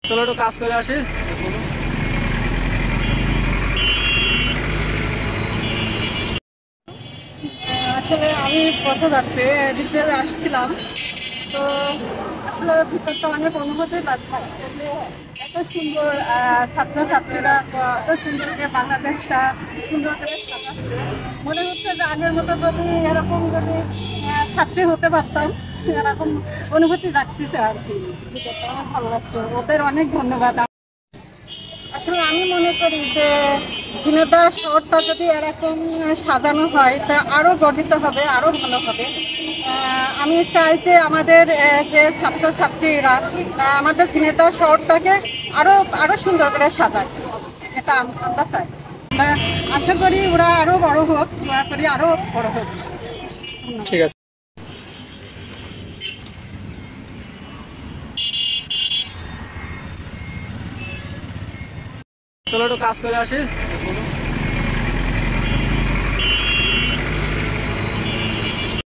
চলো একটু কাজ করে আসি। আসলে আমি পথযাত্রী এদিকে আসছিলাম, তো আসলে ভিতরটা অনেক অনুভূতি লাগছে যে এত সুন্দর ছাত্রছাত্রীরা এত সুন্দর করে বাংলাদেশটা সুন্দর করে সাজাচ্ছে। মনে হচ্ছে যে আগের মতো যদি এরকম যদি ছাত্রী হতে পারতাম, এরকম অনুভূতি জাগতেছে আর কি। ভিতরটা অনেক ভালো লাগছে, ওদের অনেক ধন্যবাদ। আসলে আমি মনে করি যে ঝিনাইদহ শহরটা যদি এরকম সাজানো হয় তা আরো গঠিত হবে, আরো ভালো হবে। আমি চাই যে আমাদের যে ছাত্রছাত্রীরা আমাদের ঝিনাইদহ শহরটাকে আরো আরো সুন্দর করে সাজায়, এটা আমরা চাই। আমরা আশা করি ওরা আরো বড় হোক, দোয়া করি আরো বড় হোক। ঠিক আছে, চলো একটু কাজ করে আসি।